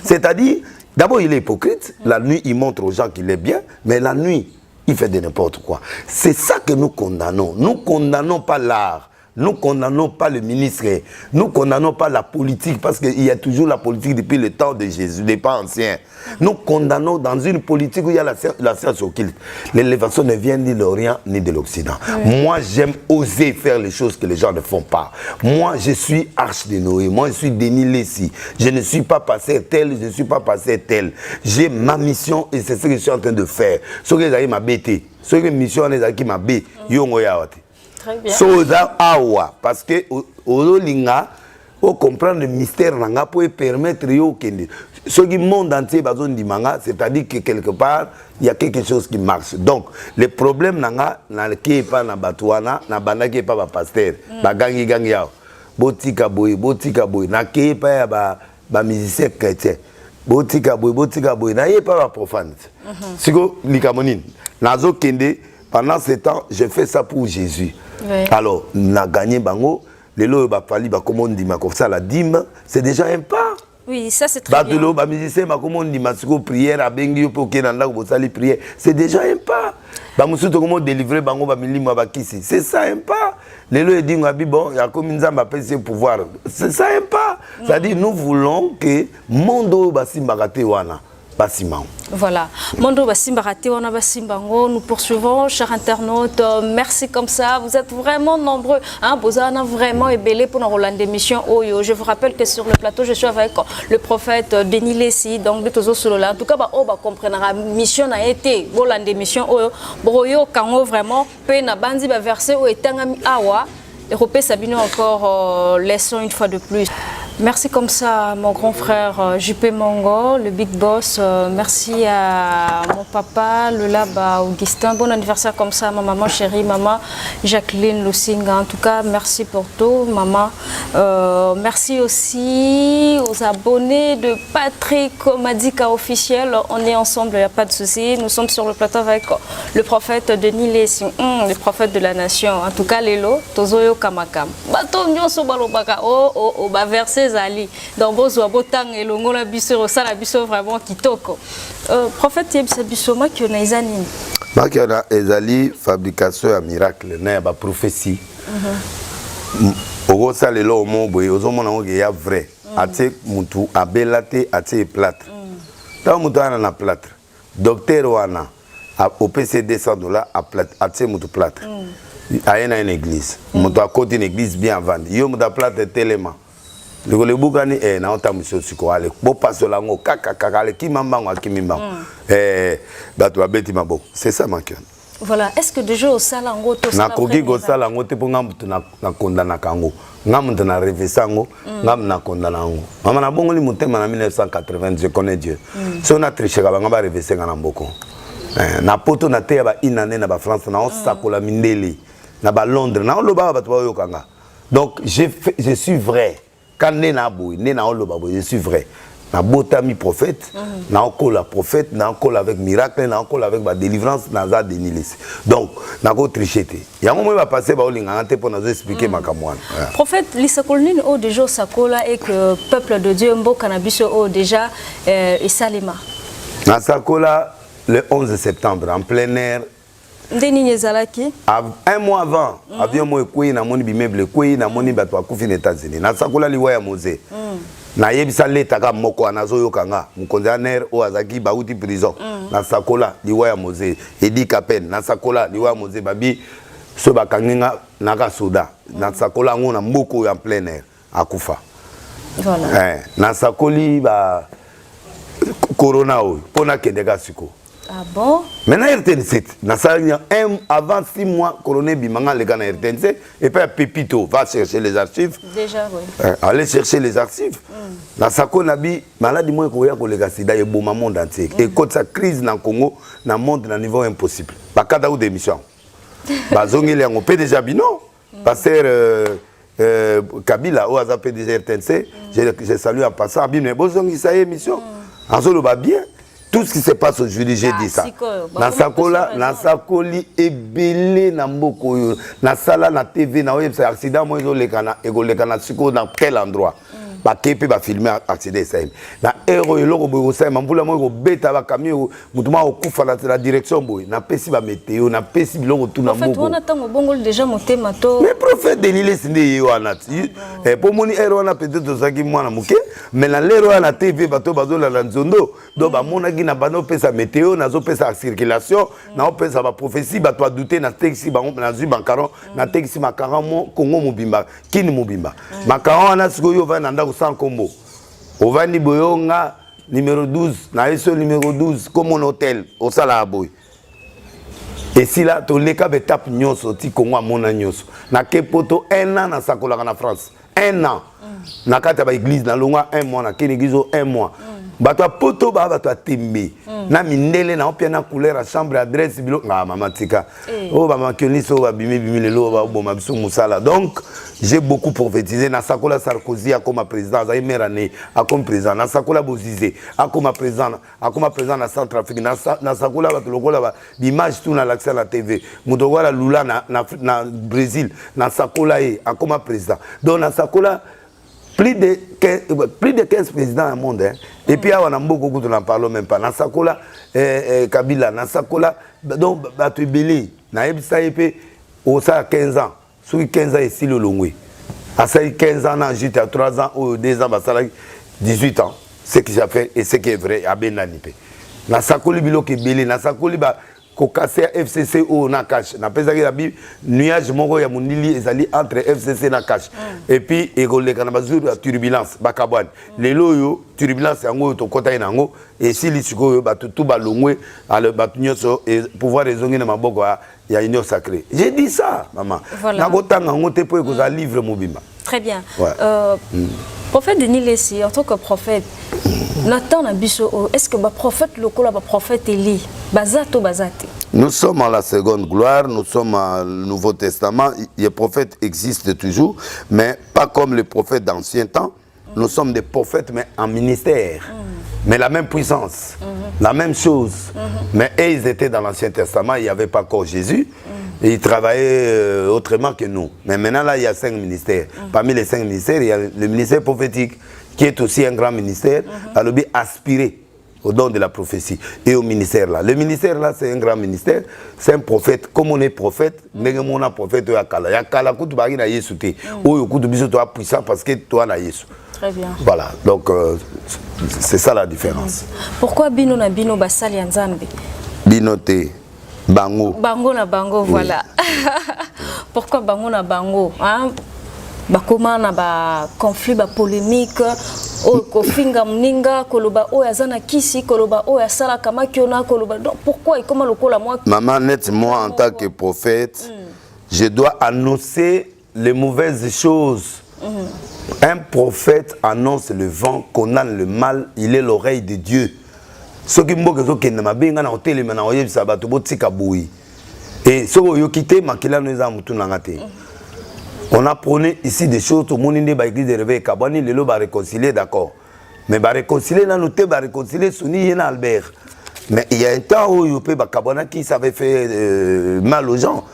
c'est-à-dire d'abord il est hypocrite, la nuit il montre aux gens qu'il est bien, mais la nuit il fait de n'importe quoi. C'est ça que nous condamnons. Nous condamnons pas l'art. Nous condamnons pas le ministre, nous condamnons pas la politique, parce qu'il y a toujours la politique depuis le temps de Jésus, les pas anciens. Nous condamnons dans une politique où il y a la science occulte. L'élévation ne vient ni de l'Orient ni de l'Occident. Moi, j'aime oser faire les choses que les gens ne font pas. Moi, je suis Arche de Noé. Moi, je suis Denis Lessi. Je ne suis pas passé tel, je ne suis pas passé tel. J'ai ma mission et c'est ce que je suis en train de faire. Ce que j'ai ma bêté, ce que mission est ma bêté, très bien. Soza awa parce que olinga o comprendre le mystère nanga pour permettre yo kende. Ce qui monde entier bazon dimanga, c'est-à-dire que quelque part il y a quelque chose qui marche. Donc le problème nanga na ke pa na batwana na bandaki pa ba pasteur ba gangi yao. Botika boy na ke pa ya ba musicien chrétien. Botika boy na ye pa ba profane. Siko likamonine. Nazo kende pendant ce temps, j'ai fait ça pour Jésus. Oui. Alors, on a gagné bango. Les lots, comment on dit, ça la dîme, c'est déjà un pas. Oui, ça c'est très bien. C'est déjà un pas. Comment délivrer bango c'est ça un pas. Les lots disent bon, il y a comme une zamba PC pouvoir. C'est ça un pas. C'est-à-dire nous voulons que mondo basimbarate wana. Voilà. Mondo Basimbarate, on a Basimbango. Nous poursuivons, chers internautes. Merci comme ça. Vous êtes vraiment nombreux. Hein, Bozana vraiment ébellé pour nos Roland d'émission Oyo. Je vous rappelle que sur le plateau, je suis avec le prophète Denis Lessi, donc de Tozo Solola. En tout cas, on va comprendre la mission a été Roland d'émission Oyo. Broyo Kango vraiment. Pe na bandi ba verset o etangami awa. Europé Sabino encore laissons une fois de plus. Merci comme ça mon grand frère JP Mongo, le big boss. Merci à mon papa, le Laba Augustin. Bon anniversaire comme ça à ma maman chérie, maman Jacqueline Lusinga. En tout cas, merci pour tout, maman. Merci aussi aux abonnés de Patrick Madika officiel. On est ensemble, il n'y a pas de souci. Nous sommes sur le plateau avec le prophète Denis Lessi, le prophète de la nation. En tout cas, Lelo, Tozoyo Kamakam. Bato nyonso balobaka o ba verset zali. Donc bozo botang elongo la biso ça la biso vraiment kitoko. Prophète yebisa biso ma ki ona ezani. Ma ki ona ezali fabrication à miracle na ba prophétie. Ogo ça lelo mo boye ozomona ngo ya vrai. Ate mutu abelate ate plâtre. Ta mutu ana na plâtre. Docteur wana au PC $200 à plâtre ate mutu plâtre. ayena une église moto akoti une église bien avandi yo moto plate telema le bugani na otambiso siko ale bo pasola ngo kaka ale kimambango akimimbango bato babeti maboko c'est ça ma cœur. Voilà, est-ce que déjà au salango to na kogi go salango te ponga mutu na kondana kango ngamu na revesango ngamu na kondana ngo mama na bongo li mutema na 1980 je connais Dieu so na tricher ka ngaba revesenga na mboko na poto na te ba inane na ba France na osakola mindeli na ba Londres na oloba ba to yokanga donc je suis vrai quand né na boy né na oloba boy je suis vrai na botami prophète na encore la prophète na encore avec miracle na encore avec ba délivrance na za denilis donc na ko tricheté yango mo va passer ba olinga te pour nous expliquer makamwana prophète lisakolini o déjà sakola et que peuple de Dieu mboka na biso o déjà et salima na sakola le 11 septembre en plein air ndeni nyezalaki un mois avant avion mo ekui na moni bimeble ekui na moni bato akufi na États-Unis na sakola liwa ya Mosé na yebisa leta ka moko anazo yokanga mukonzi aner o azaki bauti prison na sakola liwa ya Mosé Edi Kapen na sakola liwa ya Mosé babi so bakanginga na ka soda na sakola ngo na mboko ya plein air akufa voilà na sakoli ba corona o pona kendeka siko. Ah bon? Maintenant, RTNC, avant 6 mois, colonel Bimanga, les gars na RTNC, et puis Pépito va chercher les archives. Déjà, oui. Aller chercher les archives. La Sako Nabi, malade, moi, il y a des sida, il y a un monde entier. Et quand sa crise dans le Congo, dans le monde, dans le niveau impossible. Bah, quand il y a des missions. Bah, zongi les on peut déjà bino. Pasteur Kabila, au hasard PDG RTNC, je salue en passant. Mais bon, zongi ça y est, mission. En solo, bah bien. Tout ce qui se passe aujourd'hui, j'ai dit ça. Na sakoli ebele na mboko yo. Na sala na TV na web accident moi zo lekana egolekana siko dans quel endroit. Ba kepe ba filmer accident ça. Na héros eloko boyo ça mambula moi go beta ba camion mutuma okufa la direction boy. Na pesi ba météo, na pesi biloko tout na mboko. En fait, on attend bongo déjà monter mato. Mais prophète Denilé sindi yo anati. Et pour moni héros na peut-être zaki mwana muke, mais na l'héros na TV bato bazo la nzondo. Donc ba mona na bano pesa météo nazo pesa circulation na pesa ba prophétie ba toi douter na taxi ba na zu bancaron na taxi makaron mo Congo mobimba kini mobimba makaron na siko yo va na ndako sans combo ovani boyonga numéro 12 na eso numéro 12 comme un hôtel au sala boy et si là to leka betap nyonso ti Congo mona nyonso na kepoto 1 an na sakola na France 1 an na kata ba église na longa 1 mois na kini gizo 1 mois bato poto ba bato tembe na mindele na opia na couleur à chambre adresse bilo nga mama tika o ba makoni so ba bimi lelo ba boma biso musala donc j'ai beaucoup prophétisé na sakola Sarkozy comme président za première année comme président na sakola Bozizé comme président na Centrafrique na sakola bato lokola ba l'image tout na l'accès la TV mudogwala Lula na Brésil na sakola comme président donc na sakola plus de 15 présidents au monde. Hein. Et puis, on a beaucoup de n'en parlons même pas. Dans Sakola, Kabila, dans Sakola, donc, tu es belé. Dans Ebisa, au 15 ans. Sur 15 ans, ici, le Longwe. À 15 ans, j'étais à 3 ans, ou 2 ans, 18 ans. Ce que j'ai fait et ce qui est vrai, à Benanipe. Dans Sakoli, bilo qui est belé. Dans Sakoli, kokase FCC o na cash na pesa ki la bi nuage moko ya munili ezali entre FCC na cash et puis egoleka na bazuru ya turbulence bakabwane lelo yo turbulence yango to kota yango et si lisiko yo batutu balongwe ale batunyoso et pouvoir rezongi na maboko ya union sacrée j'ai dit ça maman na kotanga ngote po ko za livre mobimba très bien ouais. Prophète Denis Lessi en tant que prophète Nathan Nabiso, est-ce que le prophète local, le prophète Élie, bazato bazate? Nous sommes à la seconde gloire, nous sommes au Nouveau Testament. Les prophètes existent toujours, mais pas comme les prophètes d'ancien temps. Nous sommes des prophètes, mais en ministère. Mais la même puissance, la même chose. Mais eux, ils étaient dans l'Ancien Testament, il n'y avait pas encore Jésus. Et ils travaillaient autrement que nous. Mais maintenant, là, il y a 5 ministères. Parmi les 5 ministères, il y a le ministère prophétique, qui est aussi un grand ministère, à l'objet aspiré au don de la prophétie et au ministère là. Le ministère là, c'est un grand ministère, c'est un prophète. Comme on est prophète, on a prophète à Kala. Il y a Kala qui est Yesu. Ou il y a puissant parce que toi, tu Yesu. Très bien. Voilà, donc c'est ça la différence. Pourquoi Bino na Bino Basali Nzambe? Bino te. Bango. Bango na bango, oui. Voilà. pourquoi bango na bango hein bakoma na ba conflit ba polémique o kofinga mninga koloba o yazana kisi koloba o yasala kama kiona koloba donc pourquoi et comment lokola moi maman net moi en tant que prophète je dois annoncer les mauvaises choses. Un prophète annonce le vent, condamne le mal, il est l'oreille de Dieu. Ce qui m'a dit que ma benga na hôtel na oyebi sabato botika boui. Et ce que yo quitté makila nous a mutu nangate. On a prôné ici des choses tout le monde n'est pas église de réveil kabani lelo ba réconcilier d'accord. Mais ba réconcilier là noté ba réconcilier Souni et Albert. Mais il y a un temps où yo pe ba kabana qui savait faire mal aux gens.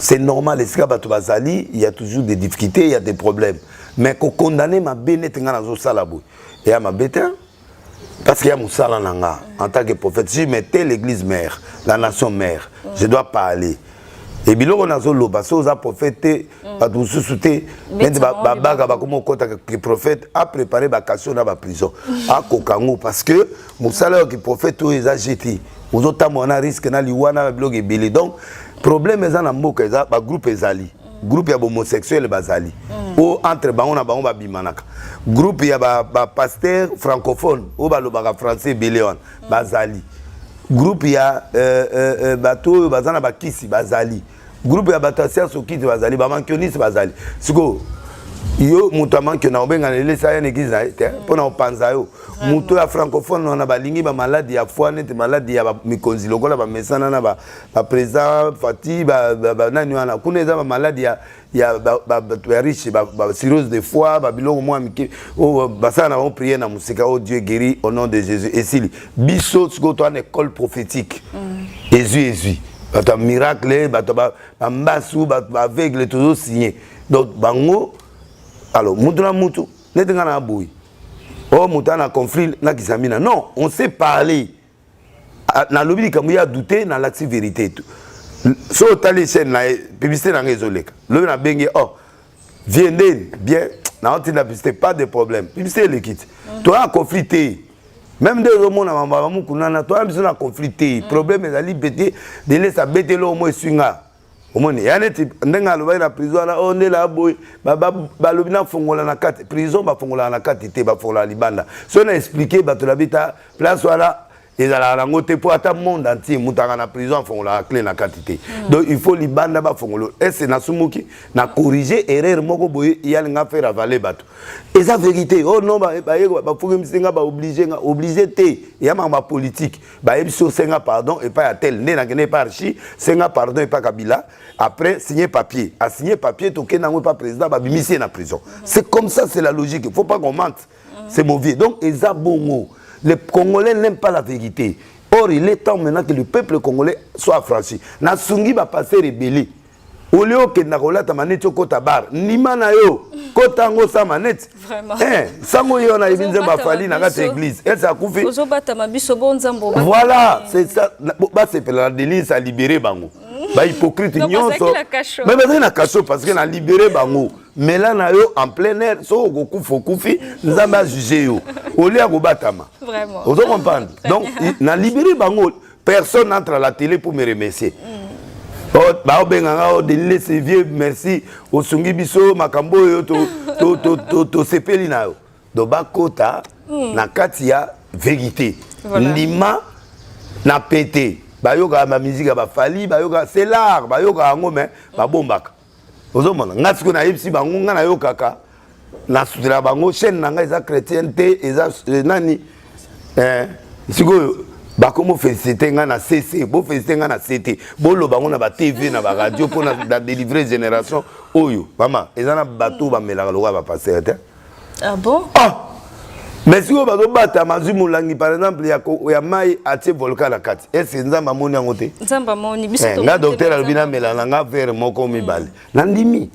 C'est normal, les Skabato Bazali, il y a toujours des difficultés, il y a des problèmes. Mais qu'on condamne ma bénette dans salabou. Et à ma bête, parce qu'il y a mon salananga, en tant que prophète, je mettais l'église mère, la nation mère, je dois parler. Et bien, on a zolo, parce que prophète, pas tout sous-souté, mais le prophète a préparé la question dans la prison, à Kokango, parce que mon salaire qui prophète, tout est agité. Aux autres, on a risque na liwana blog et belé. Donc, problème est dans mboka eza ba groupe ezali. Groupe ya homosexuel bazali. Ou entre bango na bango ba bimanaka. Groupe ya ba pasteur francophone ou ba lobaka français beléon bazali. Groupe ya bato bazana ba kisi bazali. Groupe ya batasia sokiti bazali ba mankioniste bazali. Siko yo mutu manki na obenga lele sa ya église na te pona opanza yo mutu ya francophone na balingi ba maladie ya foi net maladie ya mikonzi lokola ba mesana na ba président Fati ba nani wana kuna za ba maladie ya ba riche ba cirrhose de foie ba biloko moi miki o basana on prier na musika oh Dieu guérit au nom de Jésus et si biso tsko to en école prophétique Jésus ba miracle ba mbasu ba aveugle toujours signé donc bango. Alors, Moutouna Moutou, n'est pas un abouille. Oh, Moutana conflit, n'a qui s'amina. Non, on sait parler. Dans le but, il y a douté dans l'accès vérité. Si on a les chaînes, la publicité dans les olèques. Le na bengue, oh, viens bien, n'a pas publicité, pas de problème. Publicité le quitte. Toi, un conflit, même des hommes, toi, un conflit. Problème est d'aller bêter, de laisser bêter l'homme au moins swinga. Omoni yaneti ndenga loba na prison na onde la boy ba lobina fongola na kati prison ba fongola na kati te ba fongola libanda so na expliquer ba to la bita place wala ezala na ngote pour ata monde entier mutanga na prison fongola clé na kati te donc il faut libanda ba fongolo est na sumuki na corriger erreur moko boy yalinga faire avaler bato et ça vérité oh non ba fongo msinga ba obligé te ya ma politique ba ebiso senga pardon et pas à tel né na kene pas archi senga pardon et pas Kabila. Après, signer papier. À signer papier, tu n'as pas président, tu vas na prison. C'est comme ça, c'est la logique. Il ne faut pas qu'on mente. C'est mauvais. Donc, les Congolais n'aiment pas la vérité. Or, il est temps maintenant que le peuple congolais soit affranchi. Nasungi va passer rébellé. Au lieu que Nakola Tamanete Kota Bar, Nimana yo, Kotango Samanete. Vraiment. Sango yo na ibinze mafali na kata église. Elle s'est coupée. Voilà, c'est ça. C'est pour la délice à libérer Bango. Bah hypocrite nyonso mais mais na kaso parce que na libéré bango mais là na yo en plein air so goku fokufi nzamba juger yo olia go batama vraiment vous comprenez donc na libéré bango personne n'entre à la télé pour me remercier oh ba obenganga o delile c'est vieux merci osungi biso makambo yo to sepeli na yo do bakota na katia vérité ndima na pété bayoka ma musique ba fali bayoka c'est l'art bayoka ngo mais ba bombaka ozomona ngatiko na yipsi bango ngana yokaka na sudira bango chaîne nanga eza chrétienté eza nani siko ba komo féliciter ngana CC bo féliciter ngana CT bo lo bango na ba TV na ba radio pour na délivrer génération oyo mama eza na bato ba melaka loka ba passer ah bon mais si vous avez battu Mazumu Langi, par exemple, il y a Maï à ce volcan à 4. Est-ce que vous avez un côté? Le docteur Albina Melananga vers Moko Mibali. Nandimi.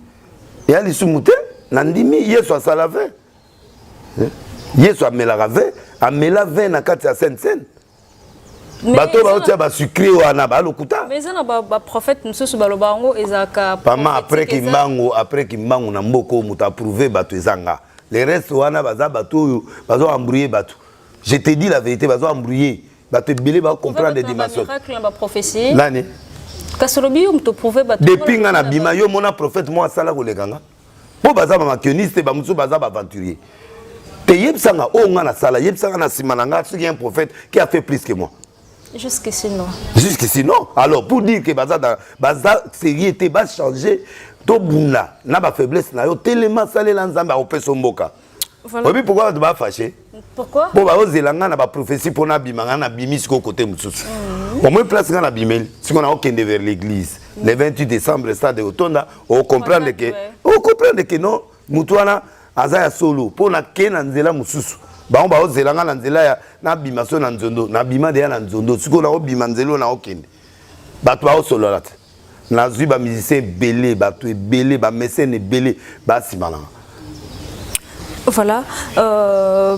Il y a les sous-moutins. Nandimi, il y a soit Salave. Il y a soit Melagave. À Melave, na 4 à Sainte-Seine. Bato ba ba sucré wana ba lokuta. Mais ça na ba prophète mususu ba lobango ezaka. Pama après Kimbango na mboko muta prouver bato ezanga. Les restes wana baza bato bazo embrouiller bato. Je te dis la vérité bazo embrouiller. Bato belé ba comprendre des dimensions. Miracle ba prophétie. L'année. Kasorobi on te prouver depuis nga na bima yo mona prophète moi sala ko lekanga po baza ba makioniste ba musu baza ba aventurier te yebsanga o nga na sala yebsanga na simananga ce qui est un prophète qui a fait plus que moi jusqu'ici non alors pour dire que baza sérieux ba changer to bunda na ba faiblesse na yo tellement salé la nzamba au peso mboka voilà. Oui, pourquoi tu vas fâcher? Pourquoi? Bon, bah, aux élangans, na ba prophétie pour na bimanga na bimi sur côté mususu. Au moins place na bimel, si on a aucun vers l'église. Le 28 décembre, stade de Otonda, on comprend que non, mutuana azaya solo pour na kena nzela mususu. Ba on ba aux élangans na nzela ya na bimaso na nzondo, na bima de na nzondo, si on a bima nzelo na aucun. Ba toi au solo là. Na zui ba musicien belé, ba tu belé, ba mécène belé, ba simana. Voilà,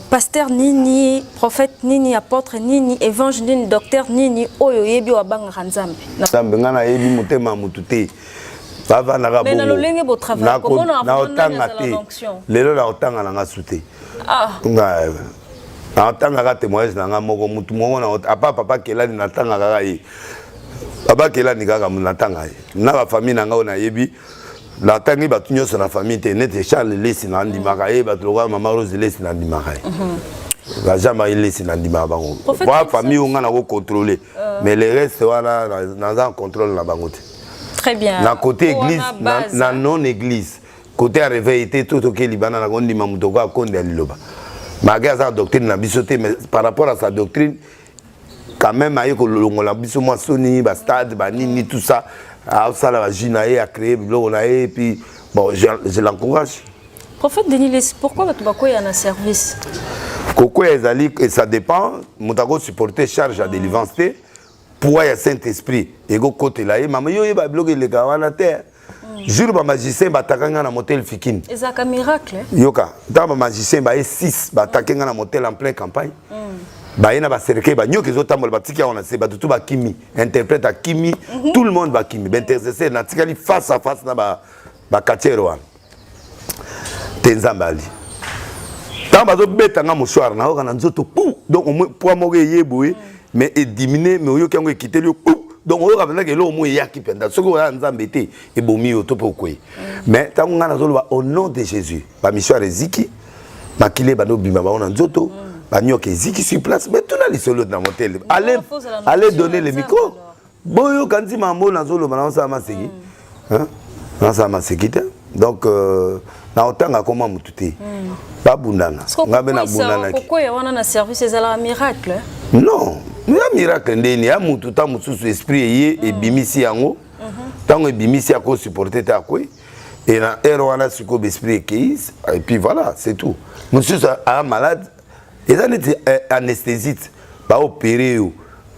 pasteur Nini, prophète Nini, apôtre Nini, évangile Nini, docteur Nini, oyo yebi wabanga Nzambe. Nzambe ngana yebi mutema mutute. Bava na mais na lolenge bo travail, comment on a otanga te. Lelo na otanga na ngasute. Ah. Nga na otanga ka témoignage na nga moko mutu moko na papa kelani na tanga kaka ye. Papa kelani kaka na tanga ye. Na ba famille na nga na yebi. La tangi ba tunyo sur la famille net Charles Lesi na ndimaka e ba troka mama Rose Lesi na ndimaka e ba Jean-Marie Lesi na ndimaka bango ba famille on na ko contrôler mais le reste wana na contrôle na bango te très bien na côté église na non église côté à réveillé tout OK libana na ndima mutoko akonde aliloba malgré sa doctrine na bisoté mais par rapport à sa doctrine quand même ayo ko longola biso moi soni ba stade ba nini tout ça à Ginae a créé et puis bon je l'encourage. Prophète Denis, pourquoi tu vas y en service? Pourquoi et ça dépend. Moutago supporter charge à délivrance pour y Saint-Esprit et go côté là et maman yo ba bloquer les gars na terre. Jour ba magicien ba takanga na motel Fikine. Et ça un miracle. Yoka, dans ba magicien ba 6 ba takanga na motel en pleine campagne. Baïna ba serke ba nyoki zotamol ba tiki on a se ba tout ba kimi interprète à kimi tout le monde ba kimi ben intercesseur na tikali face à face na ba katero an tenzambali tamba zo beta nga mouchoir na oka na nzoto pou donc au moins pour mo yeboé mais et diminuer mais oyo kango quitter le pou donc oyo ka ke lo mo yaki penda soko ya nzambete e bomi oto pokwe mais tango nga na zo ba au nom de Jésus ba mission reziki makile ba no bima ba on nzoto Bagnoc qui sur place, mais tout le les solos dans mon tel. Allez donner le micro. Bon, quand il m'a dit que ça m'a segui. Ça m'a segui. Donc, na otanga comment mututi. Pas bundana. Pourquoi il y a un service c'est un miracle? Non, il y a un miracle. Il y a mututa mutusu esprit et bimisi yango. Tant que bimisi a supporté ta quoi. Et na erwana suko esprit et puis voilà, c'est tout. Monsieur a malade. Et ça n'est anesthésite, bah opérer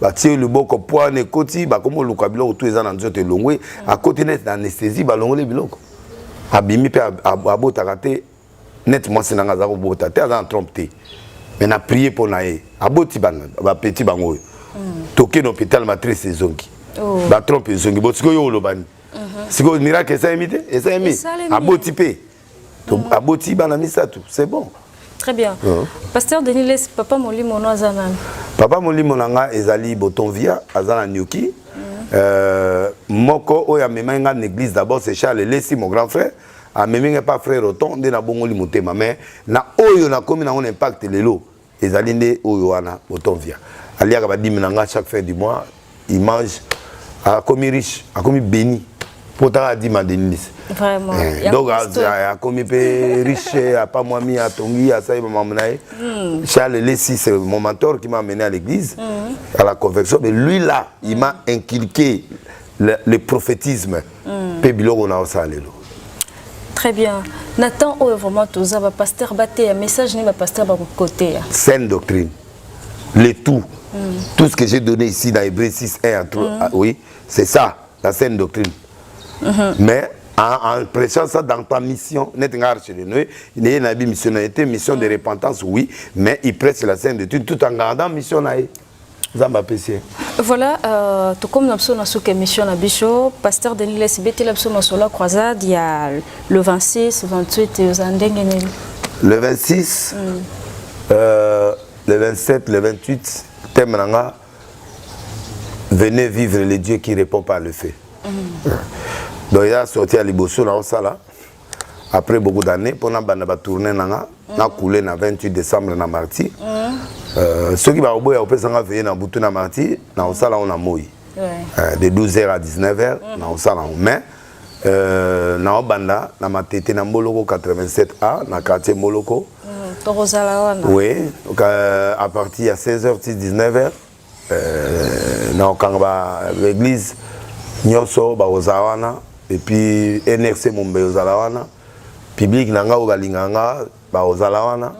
bah tirer le boko poids ne côté bah comme le kabilo autour des ans dans longue à côté net d'anesthésie bah longue les biloko abimi pe abota raté net moi c'est nanga zako bota te azan trompé mais na prier pour naé aboti bana ba petit bango toké no hôpital matrice zongi ba trompe zongi botiko yo lobani siko miracle ça imité et ça imi aboti pe aboti bana misa tout c'est bon. Très bien. Pasteur Denis, papa Molimo no azanan. Papa Molimo nanga ezali Botonvia, azana Nyoki. Moko oya memenga l'église d'abord c'est Charles Lesi mon grand frère. A memenga pas frère Oton de na bongoli motema mais na oyo na komi na on impact lelo. Ezali nde oyo wana Botonvia. Aliaka ba diminanga chaque fin du mois, il mange a komi riche, a komi béni. Potara di Denis. Vraiment. Donc, a commis riche, a pas moi mis à Tongi, à ça, il m'a mené. Charles Lessi, c'est mon mentor qui m'a amené à l'église, à la conversion. Mais lui, là, il m'a inculqué le prophétisme. Très bien. Nathan, vraiment, tout ça, pasteur Baté, un message, n'est pas pasteur à côté. Sainte doctrine. Le tout. Tout ce que j'ai donné ici dans Hébreux 6, 1 oui, c'est ça, la sainte doctrine. Mais en prêchant ça dans ta mission, il y a une missionnalité, mission de repentance, oui, mais il prêche la sainte doctrine tout en gardant mission. Voilà, tout comme nous avons une mission à Bichot, pasteur Denis Lesibeti, nous avons la croisade, il y a le 26, 28 et le 26, le 27, le 28, thème venez vivre le Dieu qui ne répond pas à le fait. Donc il a sorti à Liboso dans ça là. Après beaucoup d'années, pendant que je tourné na coulé le 28 décembre na Marty. Ceux qui vont au Pessanga veiller na Boutou na Marty, na ça là on a moui. De 12h à 19h, na ça là mais na banda na matete na Moloko 87A na quartier Moloko. Oui, donc à partir de 16h 19h na kanga l'église Nyoso ba ozawana et puis NRC Mombe ozalawana public nanga obalinganga ba ozalawana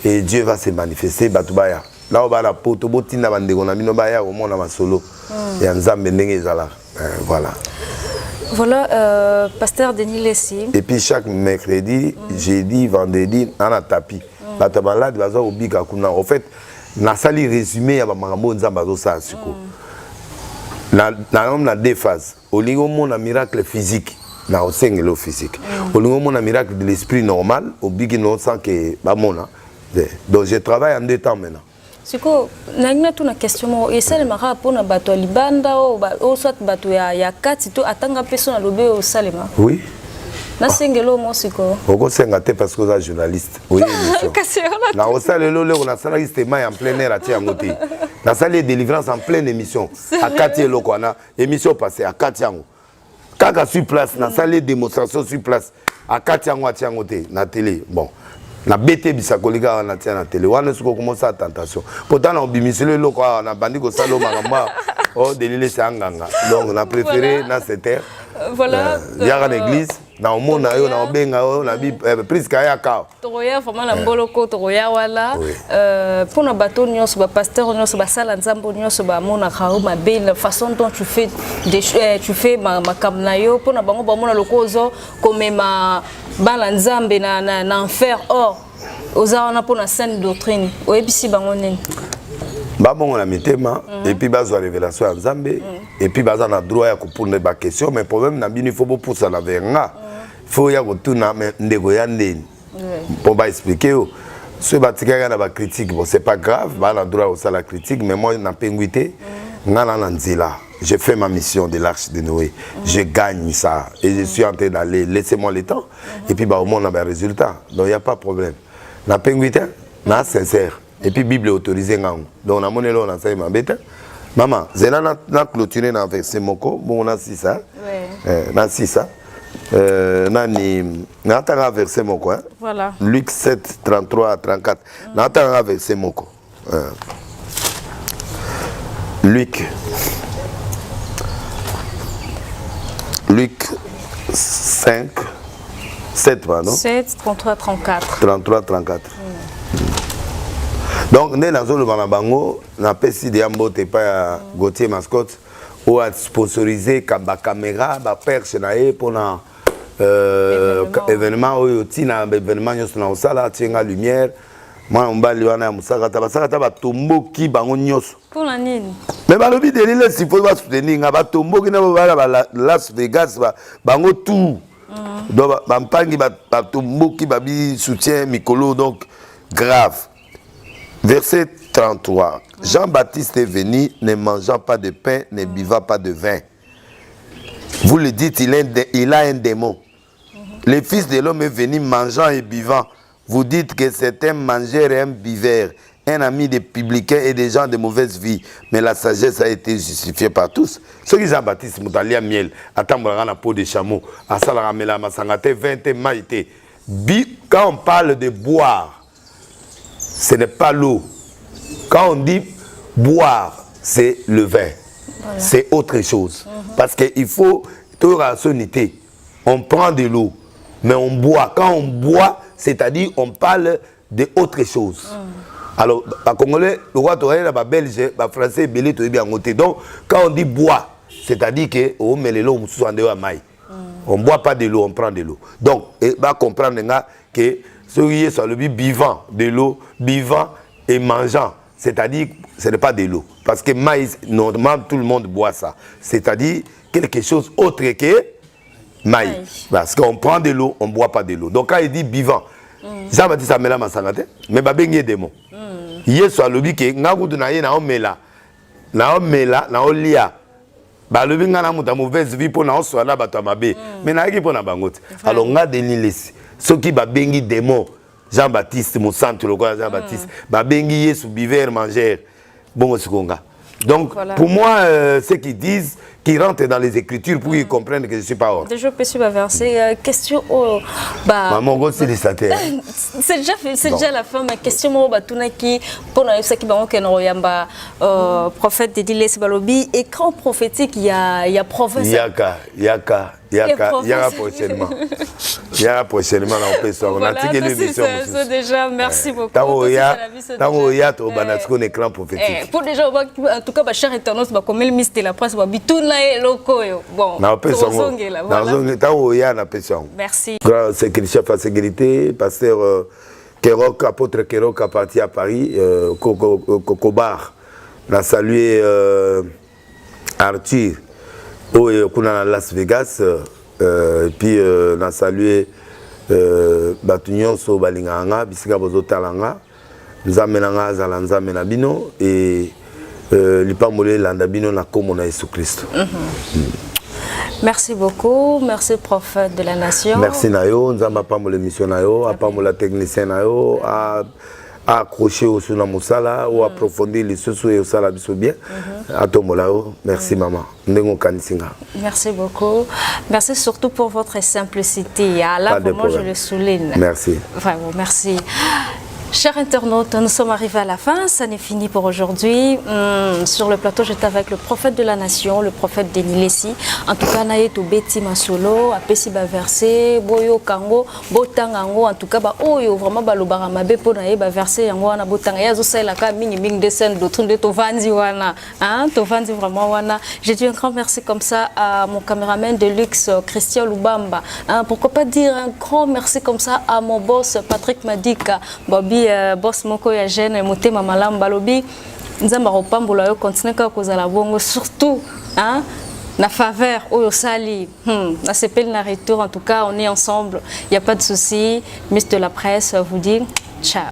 et Dieu va se manifester batubaya là on va la poto botinda bandeko na bino baya au monde na solo ya nzambe ndenge ezala voilà. Voilà, pasteur Denis Lessi. Et puis chaque mercredi, jeudi, vendredi, on a tapis. La tabalade va au bika kuna. En fait, na sali résumé ya ba makambo nzamba zo sa siko. Na deux phases. Au lingo mon miracle physique, na au sengelo physique. Au lingo mon miracle de l'esprit normal, au biki no sans que ba mona. Donc je travaille en 2 temps maintenant. Siko na tuna question et ça le mara pona bato libanda o soit bato ya kati to atanga peso na lobe o salema. Oui. Na sengelo mo siko. Oko sengate parce que za journaliste. Oui. Na o salelo le on a salé système en plein air à Tiangote. Na salé délivrance en pleine émission à Kati Lokwana, émission passée à Katiango. Kaka sur place, na salé démonstration sur place à Katiango à Tiangote na télé. Bon. Na BT bisakolika na tia na télé wana suko commencer à tentation pourtant na obimisele loko na bandi ko salo makamba o delile sanganga donc on a préféré na cette terre voilà ya à l'église na omona yo na obenga o na bi presque ya ka toya vraiment na mboloko toya wala pour na bateau nyonso ba pasteur nyonso ba sala nzambo nyonso ba mona khao ma belle façon dont tu fais ma kamna yo pour na bango ba mona lokozo comme ma bala nzambe na enfer or ozaona pour na sainte doctrine oyebisi bango nini ba bongo na mitema et puis bazo révélation ya nzambe et puis baza na droit ya kopunda ba question mais problème na bini faut pour ça la venga faut ya kotuna ndeko ya ndeni pour ba expliquer ce batika na ba critique bon c'est pas grave ba na droit au ça la critique mais moi na penguité ngana na nzila je fais ma mission de l'arche de Noé je gagne ça et je suis en train d'aller laissez-moi le temps et puis bah au moins on a des résultats donc il y a pas de problème na penguité na sincère et puis Bible autorisé ngango donc na monelo na ça mabeta maman zela na clôturer na verset moko bon on a 6 ça na 6 ça nani na tanga verset moko hein voilà Luc 7 33 à 34 na tanga verset moko Luc 5 7 pardon 7 33 34 33 34 donc né dans le banabango na pesi de ambote pa Gauthier Mascotte ou a sponsorisé ba caméra ba perche na e pour na événement oyo tina événement nyonso na osala tinga lumière moi mbali wana musaka ba tomboki bango nyonso pour la nini mais balobi de lile si faut ba soutenir nga ba tomboki na ba Las Vegas bango tout donc ba mpangi ba tomboki ba bi soutien mikolo donc grave. Verset 33. Jean-Baptiste est venu ne mangeant pas de pain, ne buvant pas de vin. Vous le dites, il a un démon. Le Fils de l'homme est venu mangeant et buvant. Vous dites que c'est un mangeur et un buveur, un ami des publicains et des gens de mauvaise vie. Mais la sagesse a été justifiée par tous. Ce qui Jean-Baptiste Moutalia miel, attendre la peau de chameau, à Salaramela, Masangate, 20 maïté. Quand on parle de boire, ce n'est pas l'eau. Quand on dit boire, c'est le vin. Voilà. C'est autre chose. Parce qu'il faut tout rationner. On prend de l'eau, mais on boit. Quand on boit, c'est-à-dire on parle d'autre chose. Alors, les Congolais, le roi Toré, les Belges, les Français, les Belges, bien noté. Donc, quand on dit boire, c'est-à-dire qu'on met l'eau en dehors de maille. On ne boit pas de l'eau, on prend de l'eau. Donc, on va comprendre que ce qui est sur le vivant de l'eau, vivant et mangeant, c'est-à-dire ce n'est pas de l'eau. Parce que maïs, normalement, tout le monde boit ça. C'est-à-dire quelque chose autre que maïs. Parce qu'on prend de l'eau, on ne boit pas de l'eau. Donc quand il dit vivant, Jean-Baptiste a mélangé ma sangate, mais il y a des mots. Il y a sur le que n'a pas de na omela, na olia, Bah le bingana muta mauvaise vie pour na soit là bato mabe. Mais na ki pour na bangote. Alors nga Denis ceux qui ba bengi démon Jean-Baptiste mon centre le Jean-Baptiste ba bengi Yesu biver manger bon sikonga. Donc voilà. Pour moi ceux qui disent qui rentrent dans les écritures pour qu'ils comprennent que je suis pas hors. Déjà peux suivre verset question au bah maman go c'est des satires. C'est déjà la fin ma question mo batuna qui pour na ça qui ba on no yamba prophète de Diles Balobi écran prophétique il y a prophète yaka prochainement. Il y a prochainement on peut ça on a tiré l'émission. Ça déjà merci beaucoup. Tango ya to banatiko écran prophétique. Pour déjà en tout cas ba cher internaute ba comme le ministre de la presse ba bituna lokoyo bon. Na pe ça. Tango ya na pe ça. Merci. Grand secrétaire chef à sécurité pasteur Kerok apôtre Kerok à partir à Paris Kokobar. Na saluer Arthur kuna Las Vegas et puis na saluer batunyon so balinganga bisika bozo talanga nzamenanga zala nzamena bino et lipamole landa bino na komo na Yesu Christ. Merci beaucoup, merci prophète de la nation. Merci nayo nzamba pamole mission nayo apamola technicien nayo a accrocher au suna musala ou approfondir les choses et au sala biso bien atomolao. Merci maman ndengo kanisinga. Merci beaucoup, merci surtout pour votre simplicité. Là vraiment je le souligne. Merci vraiment merci. Chers internautes, nous sommes arrivés à la fin, ça n'est fini pour aujourd'hui. Sur le plateau, j'étais avec le prophète de la nation, le prophète Denis Lessi. En tout cas, naye to beti masolo, apesi ba verset, boyo kango, botangango, en tout cas ba oyo vraiment ba lobara mabe po naye ba verset yango wana botanga yazo sala ka mingi de scène d'autres de to vandi wana, hein, to vandi vraiment wana. J'ai dit un grand merci comme ça à mon caméraman de luxe Christian Lubamba. Hein, pourquoi pas dire un grand merci comme ça à mon boss Patrick Madika, Bobby boss moko ya jeune motema malamu balobi nzamba kopambola yo continuer ka kozala bongo surtout hein na faveur oyo sali na sepel na retour en tout cas on est ensemble il y a pas de souci. Miss de la presse vous dit ciao.